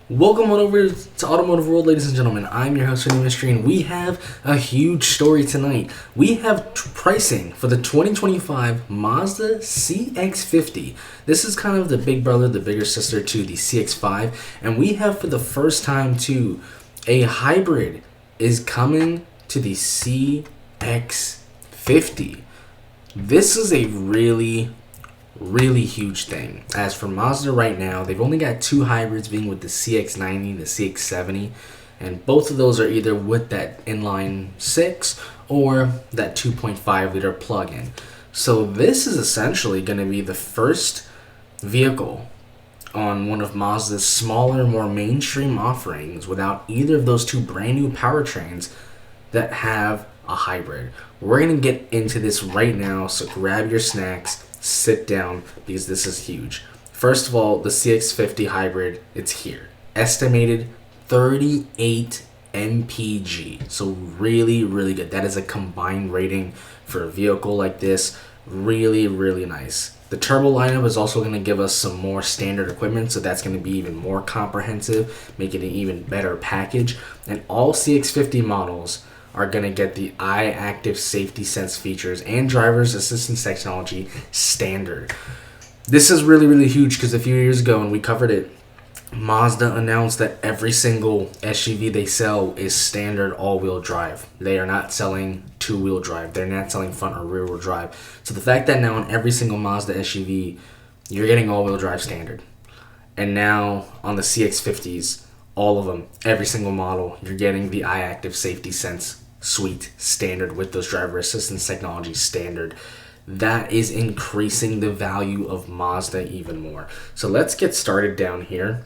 Welcome on over to Automotive World, ladies and gentlemen. I'm your host, Vinny Mystery, and we have a huge story tonight. We have pricing for the 2025 Mazda CX-50. This is kind of the big brother, the bigger sister to the CX-5, and we have for the first time too, a hybrid is coming to the CX-50. This is a really huge thing. As for Mazda right now, they've only got two hybrids, being with the CX-90, the CX-70, and both of those are either with that inline 6 or that 2.5 liter plug-in. So this is essentially going to be the first vehicle on one of Mazda's smaller, more mainstream offerings without either of those two brand new powertrains that have a hybrid. We're going to get into this right now, so grab your snacks, sit down, because this is huge. First of all, the CX-50 hybrid, it's here. Estimated 38 mpg. So really good. That is a combined rating for a vehicle like this. Really nice. The turbo lineup is also going to give us some more standard equipment, so that's going to be even more comprehensive, making it an even better package. And all CX-50 models are going to get the eye active safety sense features and driver's assistance technology standard. This is really huge because a few years ago when we covered it, Mazda announced that every single SUV they sell is standard all-wheel drive. They are not selling two-wheel drive. They're not selling front or rear-wheel drive. So the fact that now on every single Mazda SUV, you're getting all-wheel drive standard. And now on the CX-50s, all of them, every single model, you're getting the eye active safety sense suite standard with those driver assistance technology standard. That is increasing the value of Mazda even more. So let's get started down here.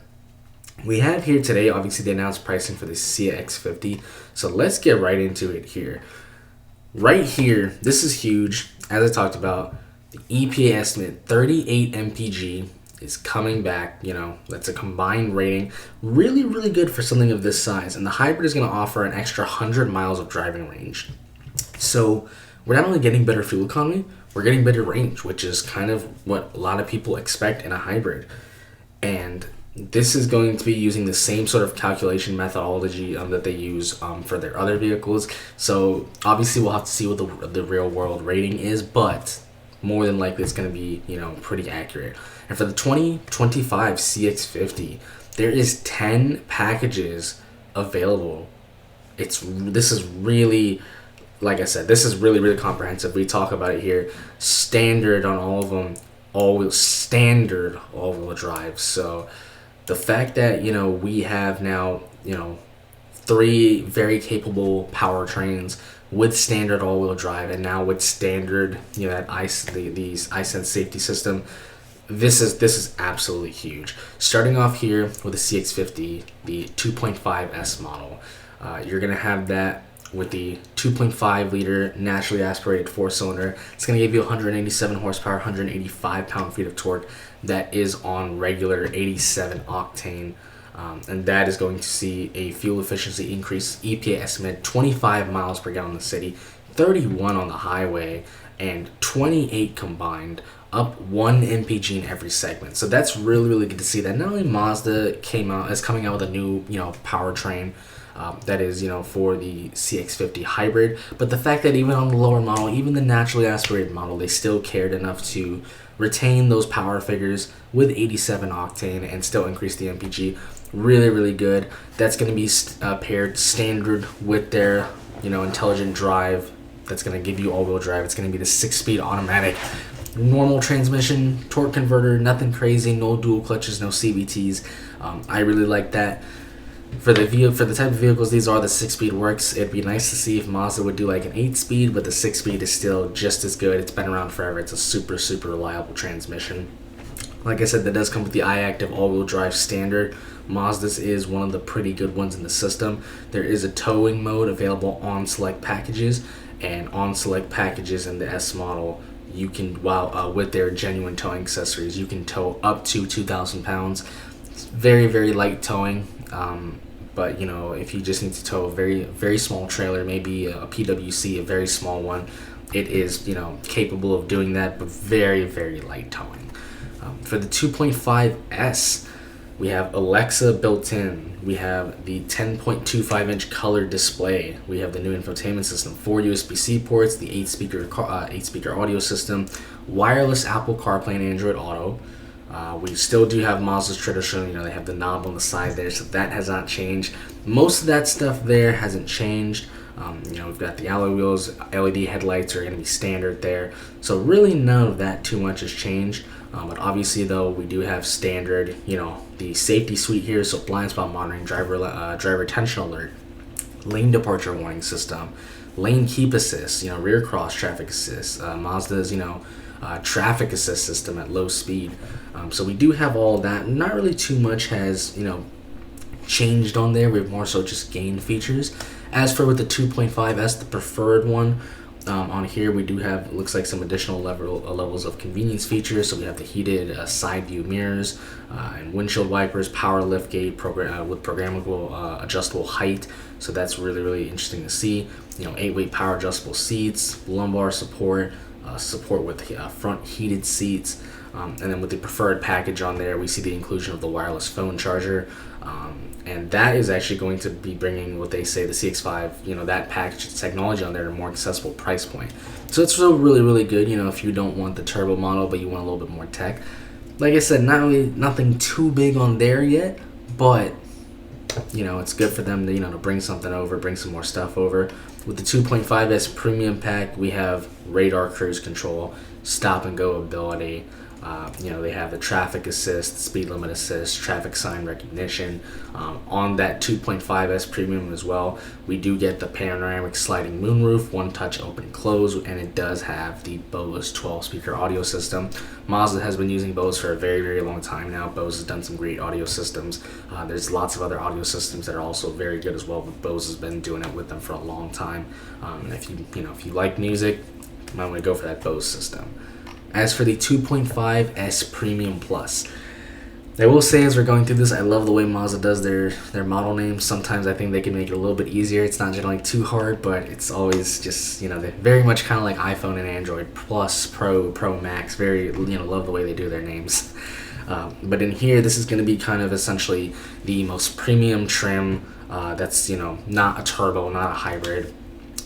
We have here today, obviously, they announced pricing for the CX-50. So let's get right into it here. Right here, this is huge. As I talked about, the EPA estimate, 38 mpg. Is coming back. That's a combined rating. Really good for something of this size. And the hybrid is going to offer an extra 100 miles of driving range. So we're not only getting better fuel economy, we're getting better range, which is kind of what a lot of people expect in a hybrid. And this is going to be using the same sort of calculation methodology that they use for their other vehicles. So obviously we'll have to see what the real world rating is, but more than likely it's going to be, pretty accurate. And for the 2025 CX-50, there is 10 packages available. This is really, like I said, this is really comprehensive. We talk about it here. Standard on all of them, standard all-wheel drive. So the fact that, we have now, 3 very capable powertrains with standard all-wheel drive, and now with standard, that these iSense safety system, this is absolutely huge. Starting off here with the CX-50, the 2.5S model, you're gonna have that with the 2.5 liter naturally aspirated 4-cylinder. It's gonna give you 187 horsepower, 185 pound-feet of torque. That is on regular 87 octane. And that is going to see a fuel efficiency increase, EPA estimate 25 miles per gallon in the city, 31 on the highway, and 28 combined, up 1 mpg in every segment. So that's really good to see that not only Mazda is coming out with a new powertrain that is for the CX-50 hybrid, but the fact that even on the lower model, even the naturally aspirated model, they still cared enough to retain those power figures with 87 octane and still increase the mpg. Really good. That's going to be paired standard with their intelligent drive. That's going to give you all-wheel drive. It's going to be the 6-speed automatic normal transmission, torque converter, nothing crazy, no dual clutches, no CVTs. I really like that. For the type of vehicles these are, the 6-speed works. It'd be nice to see if Mazda would do like an 8-speed, but the 6-speed is still just as good. It's been around forever. It's a super reliable transmission. Like I said, that does come with the iActive all-wheel drive standard. Mazda's is one of the pretty good ones in the system. There is a towing mode available on select packages, and on select packages in the S model, you can, with their genuine towing accessories, you can tow up to 2,000 pounds. It's very light towing. But if you just need to tow a very small trailer, maybe a PWC, a very small one, it is capable of doing that, but very light towing. For the 2.5S, We have Alexa built in. We have the 10.25 inch color display. We have the new infotainment system, 4 USB-C ports, the 8 speaker audio system, wireless Apple CarPlay and Android Auto. We still do have Mazda's traditional, they have the knob on the side there, so that has not changed. Most of that stuff there hasn't changed. We've got the alloy wheels, LED headlights are going to be standard there. So really none of that too much has changed. But obviously though, we do have standard, the safety suite here. So blind spot monitoring, driver attention alert, lane departure warning system, lane keep assist, rear cross traffic assist, Mazda's, traffic assist system at low speed. So we do have all that. Not really too much has, changed on there. We've more so just gained features. As for with the 2.5S, the preferred one, on here we do have, looks like some additional levels of convenience features. So we have the heated side view mirrors and windshield wipers, power lift gate with programmable adjustable height. So that's really, really interesting to see. 8-way power adjustable seats, lumbar support, support with front heated seats. And then with the preferred package on there, we see the inclusion of the wireless phone charger. And that is actually going to be bringing what they say the CX-5, that package technology on there at a more accessible price point. So it's still really, really good, if you don't want the turbo model, but you want a little bit more tech. Like I said, nothing too big on there yet, but, it's good for them to, to bring something over, bring some more stuff over. With the 2.5S premium pack, we have radar cruise control, stop and go ability. They have the traffic assist, speed limit assist, traffic sign recognition. On that 2.5S premium as well, we do get the panoramic sliding moonroof, one-touch open close, and it does have the Bose 12-speaker audio system. Mazda has been using Bose for a very, very long time now. Bose has done some great audio systems. There's lots of other audio systems that are also very good as well, but Bose has been doing it with them for a long time. And if you like music, you might want to go for that Bose system. As for the 2.5S Premium Plus, I will say as we're going through this, I love the way Mazda does their model names. Sometimes I think they can make it a little bit easier. It's not generally too hard, but it's always just, they're very much kind of like iPhone and Android, Plus, Pro, Pro Max. Very, love the way they do their names. But in here, this is going to be kind of essentially the most premium trim that's, not a turbo, not a hybrid.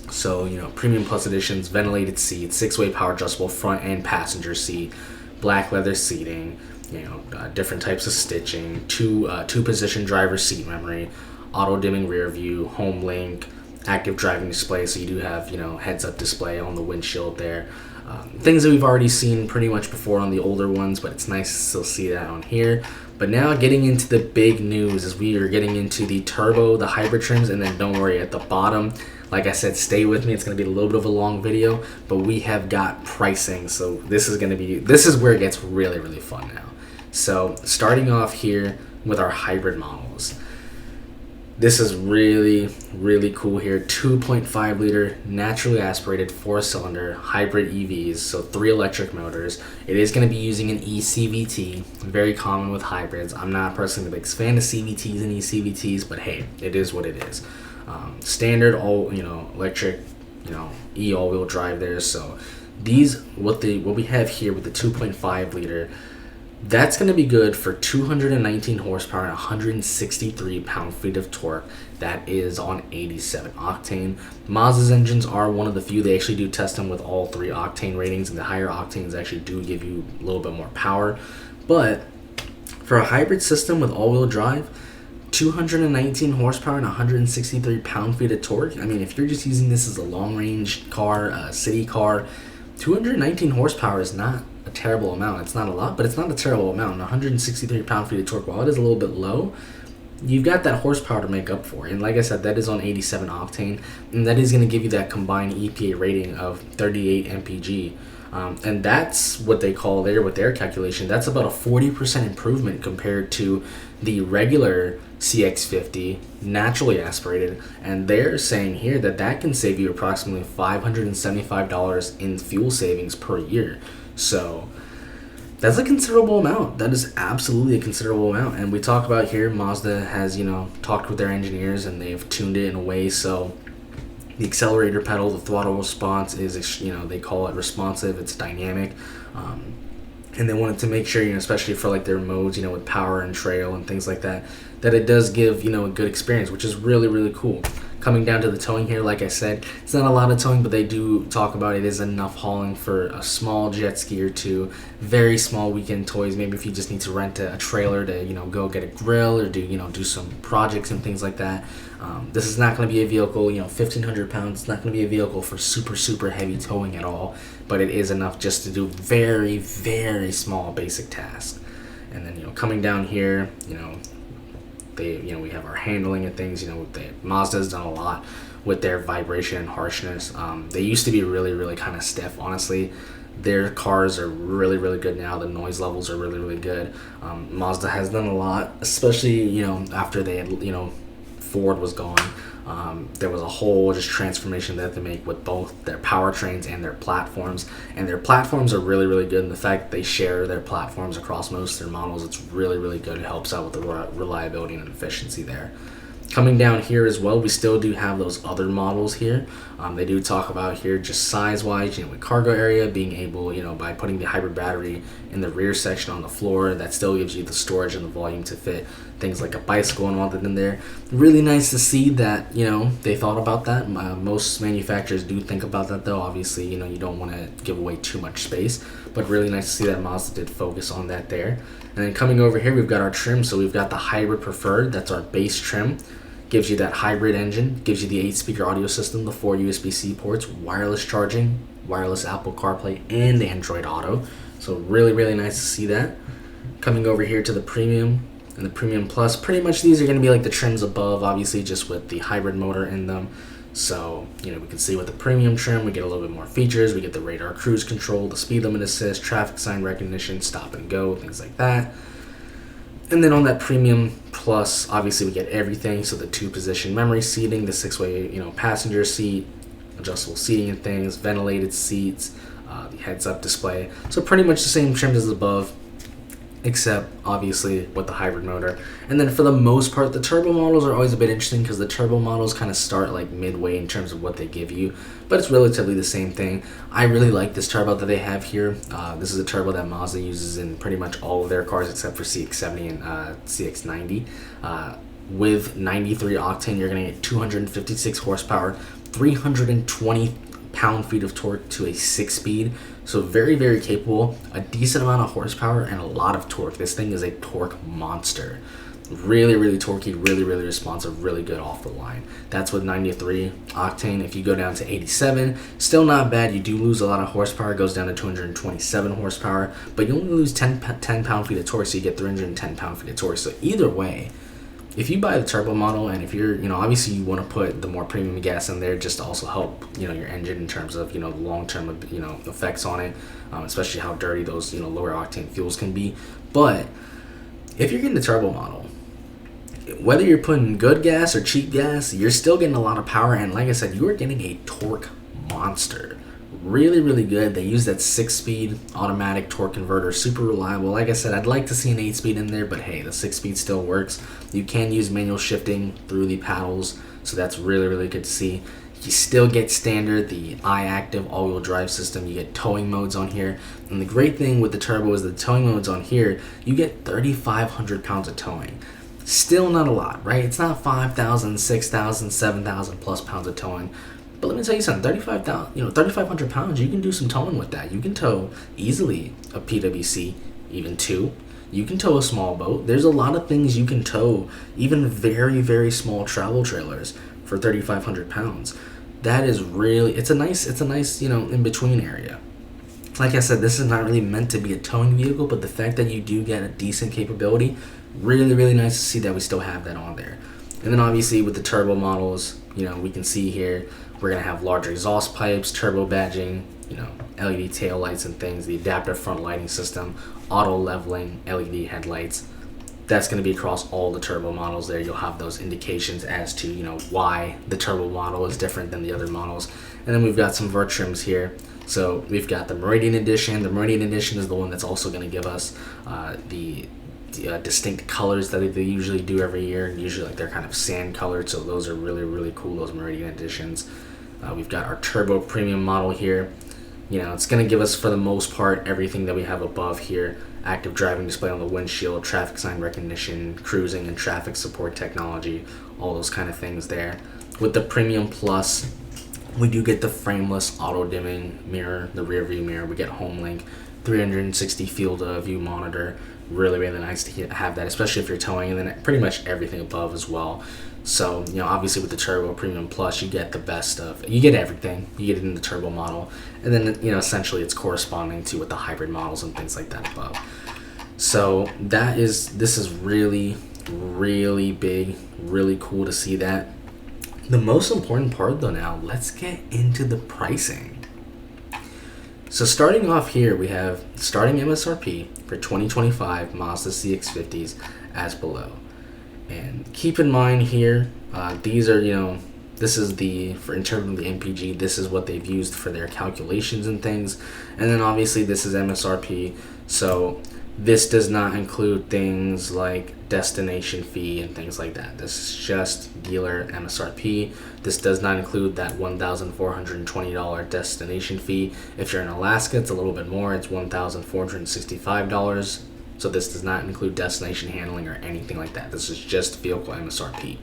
So, Premium Plus editions, ventilated seats, 6-way power adjustable front and passenger seat, black leather seating, different types of stitching, two position driver seat memory, auto dimming rear view, home link, active driving display. So you do have, heads up display on the windshield there. Things that we've already seen pretty much before on the older ones, but it's nice to still see that on here. But now getting into the big news as we are getting into the turbo, the hybrid trims, and then don't worry, at the bottom, like I said, stay with me. It's going to be a little bit of a long video, but we have got pricing. So this is where it gets really, really fun now. So starting off here with our hybrid models. This is really, really cool here. 2.5 liter naturally aspirated 4-cylinder hybrid EVs, so 3 electric motors. It is going to be using an eCVT, very common with hybrids. I'm not personally the biggest fan of CVTs and eCVTs, but hey, it is what it is. Standard all electric, e all-wheel drive there. So these what we have here with the 2.5 liter. That's going to be good for 219 horsepower and 163 pound-feet of torque. That is on 87 octane. Mazda's engines are one of the few. They actually do test them with all 3 octane ratings, and the higher octanes actually do give you a little bit more power. But for a hybrid system with all-wheel drive, 219 horsepower and 163 pound-feet of torque. I mean, if you're just using this as a long-range car, a city car, 219 horsepower is not a terrible amount. It's not a lot, but it's not a terrible amount. And 163 pound-feet of torque, while it is a little bit low, you've got that horsepower to make up for. And like I said, that is on 87 octane, and that is going to give you that combined EPA rating of 38 mpg. And that's what they call there with their calculation. That's about a 40% improvement compared to the regular CX-50 naturally aspirated, and they're saying here that can save you approximately $575 in fuel savings per year. So that's a considerable amount. That is absolutely a considerable amount. And we talk about here, Mazda has talked with their engineers, and they've tuned it in a way so the accelerator pedal, the throttle response is they call it responsive. It's dynamic. and they wanted to make sure, especially for like their modes, with power and trail and things like that, that it does give, a good experience, which is really, really cool. Coming down to the towing here, like I said, it's not a lot of towing, but they do talk about it is enough hauling for a small jet ski or two, very small weekend toys. Maybe if you just need to rent a trailer to, go get a grill or do some projects and things like that. This is not going to be a vehicle, 1,500 pounds. It's not going to be a vehicle for super, super heavy towing at all, but it is enough just to do very, very small basic tasks. And then, coming down here, we have our handling and things. Mazda's done a lot with their vibration and harshness. They used to be really, really kind of stiff, honestly. Their cars are really, really good now. The noise levels are really, really good. Mazda has done a lot, especially, after they had, Ford was gone. There was a whole just transformation they had to make with both their powertrains and their platforms. And their platforms are really, really good. And the fact that they share their platforms across most of their models, it's really, really good. It helps out with the reliability and efficiency there. Coming down here as well, we still do have those other models here. They do talk about here just size-wise, with cargo area, being able, by putting the hybrid battery in the rear section on the floor, that still gives you the storage and the volume to fit things like a bicycle and all that in there. Really nice to see that, they thought about that. Most manufacturers do think about that, though. Obviously, you don't want to give away too much space, but really nice to see that Mazda did focus on that there. And then coming over here, we've got our trim. So we've got the hybrid preferred. That's our base trim. Gives you that hybrid engine, gives you the 8-speaker audio system, the 4 USB-C ports, wireless charging, wireless Apple CarPlay, and Android Auto. So really, really nice to see that. Coming over here to the Premium and the Premium Plus, pretty much these are going to be like the trims above, obviously just with the hybrid motor in them. So, we can see with the Premium trim, we get a little bit more features. We get the radar cruise control, the speed limit assist, traffic sign recognition, stop and go, things like that. And then on that Premium Plus, obviously we get everything. So the 2-position memory seating, the 6-way, passenger seat, adjustable seating and things, ventilated seats, the heads-up display. So pretty much the same trim as above, except obviously with the hybrid motor. And then for the most part, the turbo models are always a bit interesting because the turbo models kind of start like midway in terms of what they give you, but it's relatively the same thing. I really like this turbo that they have here. This is a turbo that Mazda uses in pretty much all of their cars except for CX-70 and CX-90. With 93 octane, you're going to get 256 horsepower, 320 pound-feet of torque to a 6-speed. So very, very capable, a decent amount of horsepower and a lot of torque. This thing is a torque monster. Really, really torquey, really, really responsive, really good off the line. That's with 93 octane. If you go down to 87, still not bad. You do lose a lot of horsepower. It goes down to 227 horsepower, but you only lose 10 pound-feet of torque, so you get 310 pound-feet of torque. So either way, if you buy the turbo model, and if you're, obviously you want to put the more premium gas in there just to also help, your engine in terms of, the long-term, effects on it, especially how dirty those, lower octane fuels can be. But if you're getting the turbo model, whether you're putting good gas or cheap gas, you're still getting a lot of power. And like I said, you are getting a torque monster. Really, really good. They use that 6-speed automatic torque converter, super reliable. Like I said, I'd like to see an 8-speed in there, but hey, the 6-speed still works. You can use manual shifting through the paddles, so that's really, really good to see. You still get standard, the iActive all-wheel drive system. You get towing modes on here. And the great thing with the turbo is the towing modes on here, you get 3,500 pounds of towing. Still not a lot, right? It's not 5,000, 6,000, 7,000 plus pounds of towing. But let me tell you something, 3,500 pounds, you can do some towing with that. You can tow easily a PWC, even 2. You can tow a small boat. There's a lot of things you can tow, even very, very small travel trailers for 3,500 pounds. That is really, it's a nice, in-between area. Like I said, this is not really meant to be a towing vehicle, but the fact that you do get a decent capability, really, really nice to see that we still have that on there. And then obviously with the turbo models, we can see here, we're going to have larger exhaust pipes, turbo badging, LED tail lights and things, the adaptive front lighting system, auto leveling, LED headlights. That's going to be across all the turbo models there. You'll have those indications as to, why the turbo model is different than the other models. And then we've got some vert trims here. So we've got the Meridian Edition. The Meridian Edition is the one that's also going to give us the distinct colors that they usually do every year. Usually they're kind of sand colored, so those are really, really cool, those Meridian Editions. We've got our Turbo Premium model here. It's going to give us, for the most part, everything that we have above here: active driving display on the windshield, traffic sign recognition, cruising and traffic support technology, all those kind of things there. With the Premium Plus, we do get the frameless auto dimming mirror, the rear view mirror. We get HomeLink, 360 field of view monitor. Really, really nice to have that, especially if you're towing, and then pretty much everything above as well. So, obviously with the Turbo Premium Plus, you get the best of, you get everything. You get it in the Turbo model, and then, essentially it's corresponding to with the hybrid models and things like that above. So this is really, really big, really cool to see that. The most important part though now, let's get into the pricing. So starting off here, we have starting MSRP for 2025 Mazda CX-50s as below. And keep in mind here, these are, this is in terms of the MPG, this is what they've used for their calculations and things. And then obviously this is MSRP, so this does not include things like destination fee and things like that. This is just dealer MSRP. This does not include that $1,420 destination fee. If you're in Alaska, it's a little bit more. It's $1,465. So this does not include destination handling or anything like that. This is just vehicle MSRP.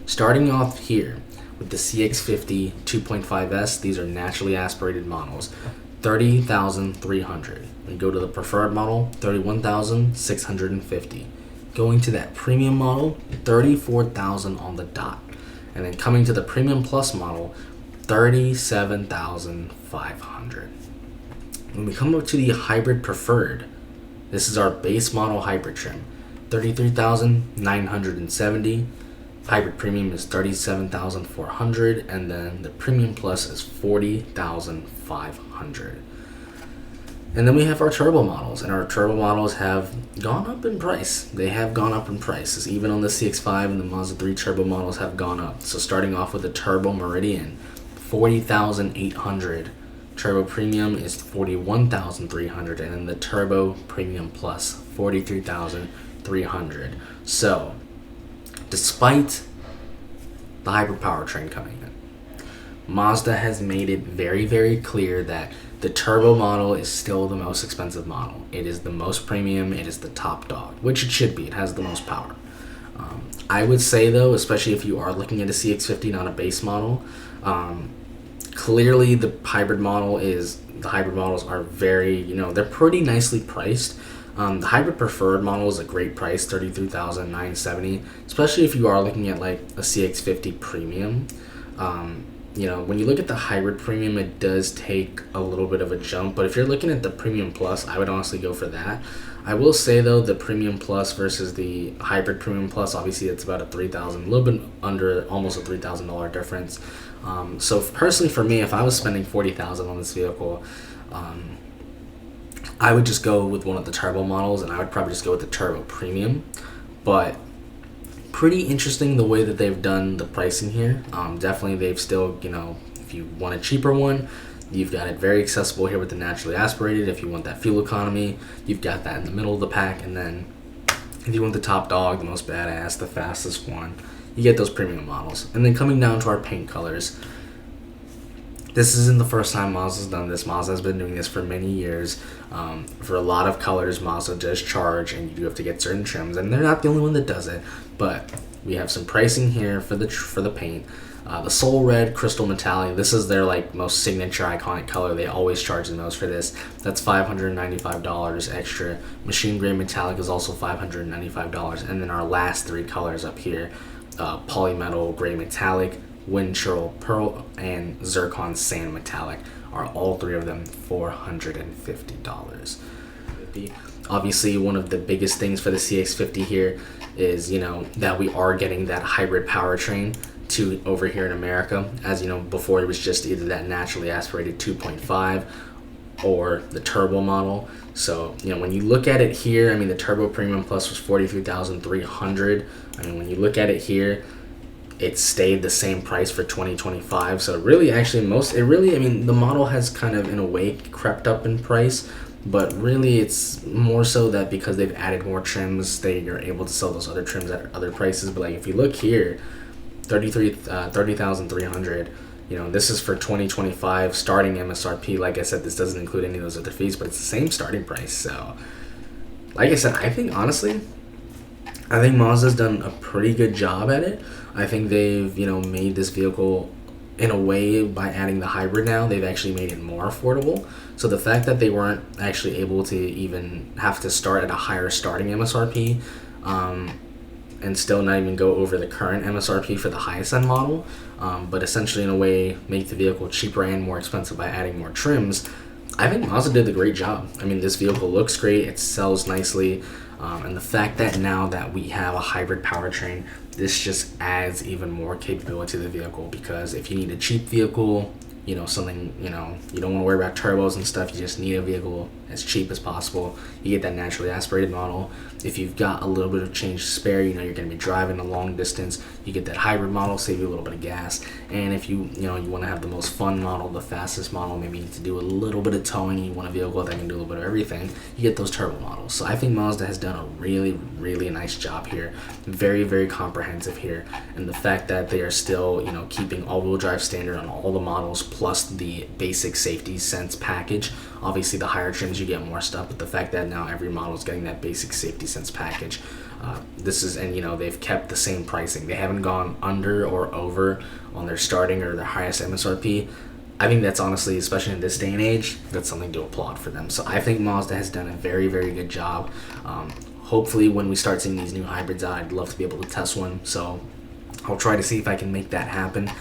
Starting off here with the CX-50 2.5S, these are naturally aspirated models. $30,300. We go to the preferred model, $31,650. Going to that premium model, $34,000 on the dot. And then coming to the Premium Plus model, $37,500. When we come up to the hybrid preferred, this is our base model hybrid trim, $33,970. Hybrid Premium is $37,400, and then the Premium Plus is $40,500. And then we have our turbo models, and our turbo models have gone up in price. They have gone up in prices. Even on the CX-5 and the Mazda 3 turbo models have gone up. So starting off with the Turbo Meridian, $40,800. Turbo Premium is $41,300, and then the Turbo Premium Plus, $43,300. So, despite the hybrid powertrain coming in, Mazda has made it very, very clear that the turbo model is still the most expensive model. It is the most premium. It is the top dog, which it should be. It has the most power. I would say, though, especially if you are looking at a CX-50, not a base model, clearly the hybrid models are very, they're pretty nicely priced. The hybrid preferred model is a great price, $33,970, especially if you are looking at like a CX-50 premium. When you look at the hybrid premium, it does take a little bit of a jump, but if you're looking at the Premium Plus, I would honestly go for that. I will say though, the Premium Plus versus the hybrid Premium Plus, obviously it's about a $3,000, a little bit under, almost a $3,000 difference. So personally for me, if I was spending $40,000 on this vehicle, I would just go with one of the turbo models, and I would probably just go with the Turbo Premium. But pretty interesting the way that they've done the pricing here. Definitely they've still, if you want a cheaper one, you've got it very accessible here with the naturally aspirated. If you want that fuel economy, you've got that in the middle of the pack. And then if you want the top dog, the most badass, the fastest one, you get those premium models. And then coming down to our paint colors, this isn't the first time Mazda's done this. Mazda has been doing this for many years. For a lot of colors, Mazda does charge, and you do have to get certain trims, and they're not the only one that does it. But we have some pricing here for the paint. The Soul Red Crystal Metallic, this is their most signature iconic color. They always charge the most for this. That's $595 extra. Machine Gray Metallic is also $595. And then our last three colors up here, Polymetal Gray Metallic, Wind Churl Pearl, and Zircon Sand Metallic, are all three of them $450. Obviously, one of the biggest things for the CX-50 here is, that we are getting that hybrid powertrain to over here in America. As before it was just either that naturally aspirated 2.5 or the turbo model. So, when you look at it here, the Turbo Premium Plus was $43,300. When you look at it here, it stayed the same price for 2025. So really, the model has kind of in a way crept up in price, but really it's more so that because they've added more trims, they are able to sell those other trims at other prices. But if you look here, $30,300, This is for 2025 starting MSRP. Like I said, this doesn't include any of those other fees, but it's the same starting price. So, like I said, I think honestly, I think Mazda's done a pretty good job at it. I think they've, made this vehicle in a way by adding the hybrid now, they've actually made it more affordable. So the fact that they weren't actually able to even have to start at a higher starting MSRP, and still not even go over the current MSRP for the highest end model, but essentially in a way make the vehicle cheaper and more expensive by adding more trims, I think Mazda did a great job. I mean, this vehicle looks great, it sells nicely, and the fact that now that we have a hybrid powertrain, this just adds even more capability to the vehicle, because if you need a cheap vehicle, something, you don't want to worry about turbos and stuff, you just need a vehicle as cheap as possible, you get that naturally aspirated model. If you've got a little bit of change to spare, you're going to be driving a long distance, you get that hybrid model, save you a little bit of gas. And if you want to have the most fun model, the fastest model, maybe you need to do a little bit of towing, you want a vehicle that can do a little bit of everything, you get those turbo models. So I think Mazda has done a really, really nice job here. Very, very comprehensive here. And the fact that they are still, keeping all-wheel drive standard on all the models, plus the basic safety sense package. Obviously, the higher trims you get more stuff, but the fact that now every model is getting that basic safety sense package, they've kept the same pricing. They haven't gone under or over on their starting or their highest MSRP. I think that's honestly, especially in this day and age, that's something to applaud for them. So I think Mazda has done a very, very good job. Hopefully, when we start seeing these new hybrids out, I'd love to be able to test one. So I'll try to see if I can make that happen.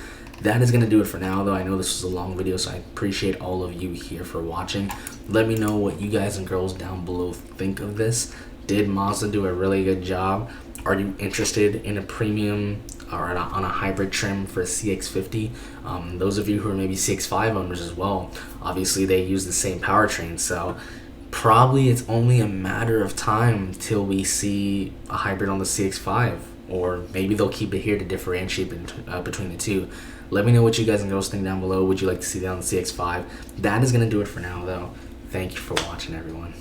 That is going to do it for now, though. I know this was a long video, so I appreciate all of you here for watching. Let me know what you guys and girls down below think of this. Did Mazda do a really good job? Are you interested in a premium or on a hybrid trim for a CX-50? Those of you who are maybe CX-5 owners as well, obviously they use the same powertrain, so probably it's only a matter of time till we see a hybrid on the CX-5, or maybe they'll keep it here to differentiate between the two. Let me know what you guys and girls think down below. Would you like to see that on the CX-5? That is going to do it for now, though. Thank you for watching, everyone.